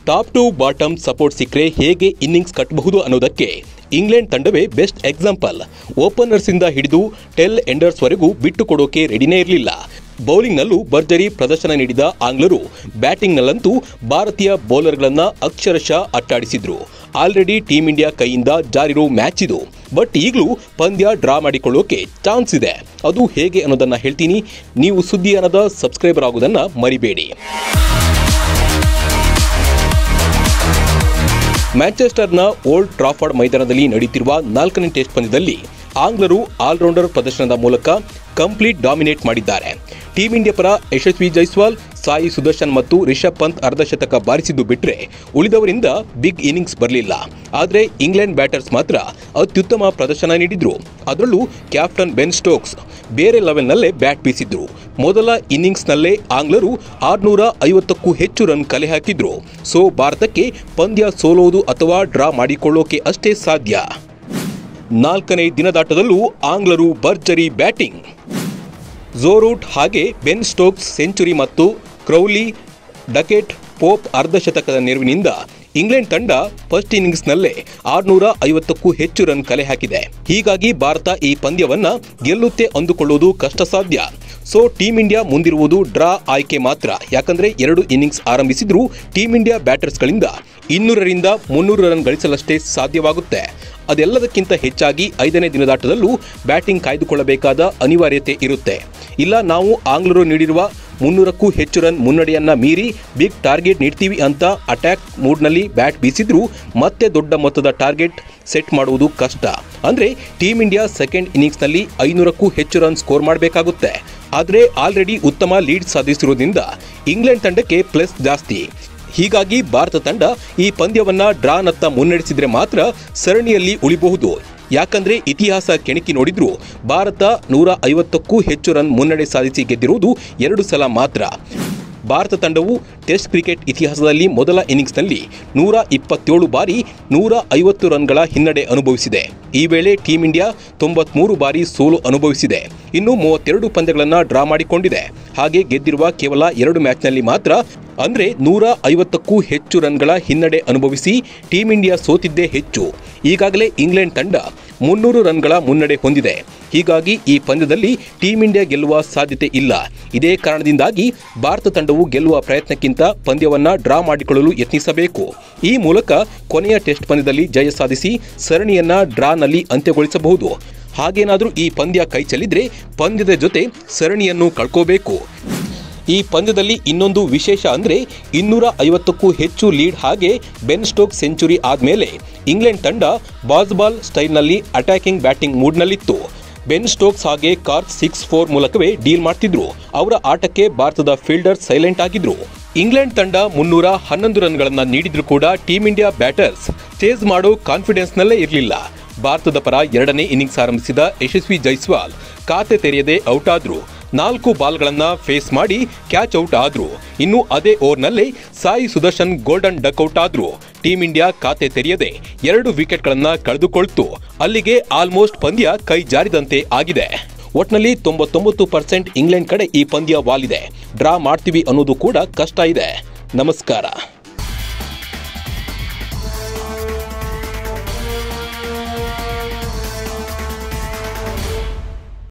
Top two bottom support ಸಿಕ್ಕರೆ ಹೇಗೆ innings ಕಟ್ಟಬಹುದು ಅನ್ನೋದಕ್ಕೆ ಇಂಗ್ಲೆಂಡ್ ತಂಡವೇ ಬೆಸ್ಟ್ ಎಕ್ಸಾಂಪಲ್. ಓಪನರ್ಸ್ ಇಂದ ಹಿಡಿದು ಟೆಲ್ ಎಂಡರ್ಸ್ ವರೆಗೂ ಬಿಟ್ಟು ಕೊಡೋಕೆ ರೆಡಿನೇ ಇರಲಿಲ್ಲ. ಬೌಲಿಂಗ್ನಲ್ಲೂ ಭರ್ಜರಿ ಪ್ರದರ್ಶನ ನೀಡಿದ ಆಂಗ್ಲರು ಬ್ಯಾಟಿಂಗ್ನಲ್ಲಂತೂ ಭಾರತೀಯ ಬೌಲರ್ಗಳನ್ನ ಅಕ್ಷರಶಃ ಅಟ್ಟಾಡಿಸಿದ್ರು. ಆಲ್ರೆಡಿ ಟೀಂ ಇಂಡಿಯಾ ಕೈಯಿಂದ ಜಾರಿರೋ ಮ್ಯಾಚ್ ಇದು. ಬಟ್ ಈಗಲೂ ಪಂದ್ಯ ಡ್ರಾ ಮಾಡಿಕೊಳ್ಳೋಕೆ ಚಾನ್ಸ್ ಇದೆ. ಅದು ಹೇಗೆ ಅನ್ನೋದನ್ನ ಹೇಳ್ತೀನಿ. ನೀವು ಸುದ್ದಿ ಅನ್ನದ ಸಬ್ಸ್ಕ್ರೈಬರ್ ಆಗೋದನ್ನ ಮರಿಬೇಡಿ. ಮ್ಯಾಂಚೆಸ್ಟರ್ನ ಓಲ್ಡ್ ಟ್ರಾಫರ್ಡ್ ಮೈದಾನದಲ್ಲಿ ನಡೆಯುತ್ತಿರುವ 4ನೇ ಟೆಸ್ಟ್ ಪಂದ್ಯದಲ್ಲಿ ಆಂಗ್ಲರು ಆಲ್ರೌಂಡರ್ ಪ್ರದರ್ಶನದ ಮೂಲಕ ಕಂಪ್ಲೀಟ್ ಡಾಮಿನೇಟ್ ಮಾಡಿದ್ದಾರೆ. ಟೀಂ ಇಂಡಿಯಾ ಪರ ಯಶಸ್ವಿ ಜೈಸ್ವಾಲ್, ಸಾಯಿ ಸುದರ್ಶನ್ ಮತ್ತು ರಿಷಬ್ ಪಂತ್ ಅರ್ಧಶತಕ ಬಾರಿಸಿದ್ದು ಬಿಟ್ಟರೆ ಉಳಿದವರಿಂದ ಬಿಗ್ ಇನ್ನಿಂಗ್ಸ್ ಬರಲಿಲ್ಲ. ಆದರೆ ಇಂಗ್ಲೆಂಡ್ ಬ್ಯಾಟರ್ಸ್ ಮಾತ್ರ ಅತ್ಯುತ್ತಮ ಪ್ರದರ್ಶನ ನೀಡಿದ್ರು. ಅದರಲ್ಲೂ ಕ್ಯಾಪ್ಟನ್ ಬೆನ್ ಸ್ಟೋಕ್ಸ್ ಬೇರೆ ಲೆವೆಲ್ನಲ್ಲೇ ಬ್ಯಾಟ್ ಬೀಸಿದ್ರು. ಮೊದಲ ಇನ್ನಿಂಗ್ಸ್ನಲ್ಲೇ ಆಂಗ್ಲರು 650ಕ್ಕೂ ಹೆಚ್ಚು ರನ್ ಕಲೆ ಹಾಕಿದ್ರು. ಸೊ ಭಾರತಕ್ಕೆ ಪಂದ್ಯ ಸೋಲೋದು ಅಥವಾ ಡ್ರಾ ಮಾಡಿಕೊಳ್ಳೋಕೆ ಅಷ್ಟೇ ಸಾಧ್ಯ. 4ನೇ ದಿನದಾಟದಲ್ಲೂ ಆಂಗ್ಲರು ಭರ್ಜರಿ ಬ್ಯಾಟಿಂಗ್. ಝೋ ರೂಟ್ ಹಾಗೆ ಬೆನ್ ಸ್ಟೋಕ್ಸ್ ಸೆಂಚುರಿ ಮತ್ತು ಕ್ರೌಲಿ, ಡಕೆಟ್, ಪೋಪ್ ಅರ್ಧಶತಕದ ನೆರವಿನಿಂದ ಇಂಗ್ಲೆಂಡ್ ತಂಡ ಫಸ್ಟ್ ಇನ್ನಿಂಗ್ಸ್ನಲ್ಲೇ 650ಕ್ಕೂ ಹೆಚ್ಚು ರನ್ ಕಲೆ ಹಾಕಿದೆ. ಹೀಗಾಗಿ ಭಾರತ ಈ ಪಂದ್ಯವನ್ನ ಗೆಲ್ಲುತ್ತೆ ಅಂದುಕೊಳ್ಳುವುದು ಕಷ್ಟ ಸಾಧ್ಯ. ಸೊ ಟೀಂ ಇಂಡಿಯಾ ಮುಂದಿರುವುದು ಡ್ರಾ ಆಯ್ಕೆ ಮಾತ್ರ. ಯಾಕಂದ್ರೆ 2 ಇನ್ನಿಂಗ್ಸ್ ಆರಂಭಿಸಿದ್ರೂ ಟೀಂ ಇಂಡಿಯಾ ಬ್ಯಾಟರ್ಸ್ಗಳಿಂದ 200ರಿಂದ 300 ರನ್ ಗಳಿಸಲಷ್ಟೇ ಸಾಧ್ಯವಾಗುತ್ತೆ. ಅದೆಲ್ಲದಕ್ಕಿಂತ ಹೆಚ್ಚಾಗಿ 5ನೇ ದಿನದಾಟದಲ್ಲೂ ಬ್ಯಾಟಿಂಗ್ ಕಾಯ್ದುಕೊಳ್ಳಬೇಕಾದ ಅನಿವಾರ್ಯತೆ ಇರುತ್ತೆ. ಇಲ್ಲ ನಾವು ಆಂಗ್ಲರು ನೀಡಿರುವ 300ಕ್ಕೂ ಹೆಚ್ಚು ರನ್ ಮುನ್ನಡೆಯನ್ನ ಮೀರಿ ಬಿಗ್ ಟಾರ್ಗೆಟ್ ನೀಡ್ತೀವಿ ಅಂತ ಅಟ್ಯಾಕ್ ಮೂಡ್ನಲ್ಲಿ ಬ್ಯಾಟ್ ಬೀಸಿದ್ರೂ ಮತ್ತೆ ದೊಡ್ಡ ಮೊತ್ತದ ಟಾರ್ಗೆಟ್ ಸೆಟ್ ಮಾಡುವುದು ಕಷ್ಟ. ಅಂದ್ರೆ ಟೀಂ ಇಂಡಿಯಾ ಸೆಕೆಂಡ್ ಇನ್ನಿಂಗ್ಸ್ನಲ್ಲಿ 500ಕ್ಕೂ ಹೆಚ್ಚು ರನ್ ಸ್ಕೋರ್ ಮಾಡಬೇಕಾಗುತ್ತೆ. ಆದರೆ ಆಲ್ರೆಡಿ ಉತ್ತಮ ಲೀಡ್ ಸಾಧಿಸಿರುವುದರಿಂದ ಇಂಗ್ಲೆಂಡ್ ತಂಡಕ್ಕೆ ಪ್ಲಸ್ ಜಾಸ್ತಿ. ಹೀಗಾಗಿ ಭಾರತ ತಂಡ ಈ ಪಂದ್ಯವನ್ನ ಡ್ರಾನತ್ತ ಮುನ್ನಡೆಸಿದ್ರೆ ಮಾತ್ರ ಸರಣಿಯಲ್ಲಿ ಉಳಿಬಹುದು. ಯಾಕಂದ್ರೆ ಇತಿಹಾಸ ಕೆಣಕಿ ನೋಡಿದ್ರು ಭಾರತ 150ಕ್ಕೂ ಹೆಚ್ಚು ರನ್ ಮುನ್ನಡೆ ಸಾಧಿಸಿ ಗೆದ್ದಿರುವುದು 2 ಸಲ ಮಾತ್ರ. ಭಾರತ ತಂಡವು ಟೆಸ್ಟ್ ಕ್ರಿಕೆಟ್ ಇತಿಹಾಸದಲ್ಲಿ ಮೊದಲ ಇನ್ನಿಂಗ್ಸ್ನಲ್ಲಿ 127 ಬಾರಿ 150 ರನ್ಗಳ ಹಿನ್ನಡೆ ಅನುಭವಿಸಿದೆ. ಈ ವೇಳೆ ಟೀಂ ಇಂಡಿಯಾ 93 ಬಾರಿ ಸೋಲು ಅನುಭವಿಸಿದೆ. ಇನ್ನು 32 ಪಂದ್ಯಗಳನ್ನು ಡ್ರಾ ಮಾಡಿಕೊಂಡಿದೆ. ಹಾಗೆ ಗೆದ್ದಿರುವ ಕೇವಲ 2 ಮ್ಯಾಚ್ನಲ್ಲಿ ಮಾತ್ರ. ಅಂದ್ರೆ 150ಕ್ಕೂ ಹೆಚ್ಚು ರನ್ಗಳ ಹಿನ್ನಡೆ ಅನುಭವಿಸಿ ಟೀಂ ಇಂಡಿಯಾ ಸೋತಿದ್ದೇ ಹೆಚ್ಚು. ಈಗಾಗಲೇ ಇಂಗ್ಲೆಂಡ್ ತಂಡ 300 ರನ್ಗಳ ಮುನ್ನಡೆ ಹೊಂದಿದೆ. ಹೀಗಾಗಿ ಈ ಪಂದ್ಯದಲ್ಲಿ ಟೀಂ ಇಂಡಿಯಾ ಗೆಲ್ಲುವ ಸಾಧ್ಯತೆ ಇಲ್ಲ. ಇದೇ ಕಾರಣದಿಂದಾಗಿ ಭಾರತ ತಂಡವು ಗೆಲ್ಲುವ ಪ್ರಯತ್ನಕ್ಕಿಂತ ಪಂದ್ಯವನ್ನ ಡ್ರಾ ಮಾಡಿಕೊಳ್ಳಲು ಯತ್ನಿಸಬೇಕು. ಈ ಮೂಲಕ ಕೊನೆಯ ಟೆಸ್ಟ್ ಪಂದ್ಯದಲ್ಲಿ ಜಯ ಸಾಧಿಸಿ ಸರಣಿಯನ್ನ ಡ್ರಾನಲ್ಲಿ ಅಂತ್ಯಗೊಳಿಸಬಹುದು. ಹಾಗೇನಾದರೂ ಈ ಪಂದ್ಯ ಕೈ ಚೆಲ್ಲಿದ್ರೆ ಪಂದ್ಯದ ಜೊತೆ ಸರಣಿಯನ್ನು ಕಳ್ಕೋಬೇಕು. ಈ ಪಂದ್ಯದಲ್ಲಿ ಇನ್ನೊಂದು ವಿಶೇಷ ಅಂದ್ರೆ 250ಕ್ಕೂ ಹೆಚ್ಚು ಲೀಡ್ ಹಾಗೆ ಬೆನ್ ಸ್ಟೋಕ್ಸ್ ಸೆಂಚುರಿ ಆದ್ಮೇಲೆ ಇಂಗ್ಲೆಂಡ್ ತಂಡ ಬಾಲ್ ಸ್ಟೈಲ್ನಲ್ಲಿ ಅಟ್ಯಾಕಿಂಗ್ ಬ್ಯಾಟಿಂಗ್ ಮೂಡ್ನಲ್ಲಿತ್ತು. ಬೆನ್ ಸ್ಟೋಕ್ಸ್ ಹಾಗೆ ಕಾರ್ಕ್ 6-4 ಮೂಲಕವೇ ಡೀಲ್ ಮಾಡ್ತಿದ್ರು. ಅವರ ಆಟಕ್ಕೆ ಭಾರತದ ಫೀಲ್ಡರ್ ಸೈಲೆಂಟ್ ಆಗಿದ್ರು. ಇಂಗ್ಲೆಂಡ್ ತಂಡ 311 ರನ್ಗಳನ್ನ ನೀಡಿದ್ರು ಕೂಡ ಟೀಂ ಇಂಡಿಯಾ ಬ್ಯಾಟರ್ಸ್ ಚೇಸ್ ಮಾಡೋ ಕಾನ್ಫಿಡೆನ್ಸ್ನಲ್ಲೇ ಇರಲಿಲ್ಲ. ಭಾರತದ ಪರ 2ನೇ ಇನ್ನಿಂಗ್ಸ್ ಆರಂಭಿಸಿದ ಯಶಸ್ವಿ ಜೈಸ್ವಾಲ್ ಖಾತೆ ತೆರೆಯದೆ ಔಟ್ ಆದ್ರು. 4 ಬಾಲ್ಗಳನ್ನ ಫೇಸ್ ಮಾಡಿ ಕ್ಯಾಚ್ ಔಟ್ ಆದ್ರು. ಇನ್ನು ಅದೇ ಓವರ್ನಲ್ಲೇ ಸಾಯಿ ಸುದರ್ಶನ್ ಗೋಲ್ಡನ್ ಡಕ್ಔಟ್ ಆದ್ರು. ಟೀಂ ಇಂಡಿಯಾ ಖಾತೆ ತೆರೆಯದೆ 2 ವಿಕೆಟ್ಗಳನ್ನ ಕಳೆದುಕೊಳ್ತು. ಅಲ್ಲಿಗೆ ಆಲ್ಮೋಸ್ಟ್ ಪಂದ್ಯ ಕೈ ಜಾರಿದಂತೆ ಆಗಿದೆ. ಒಟ್ನಲ್ಲಿ 99% ಇಂಗ್ಲೆಂಡ್ ಕಡೆ ಈ ಪಂದ್ಯ ವಾಲಿದೆ. ಡ್ರಾ ಮಾಡ್ತೀವಿ ಅನ್ನೋದು ಕೂಡ ಕಷ್ಟ ಇದೆ. ನಮಸ್ಕಾರ.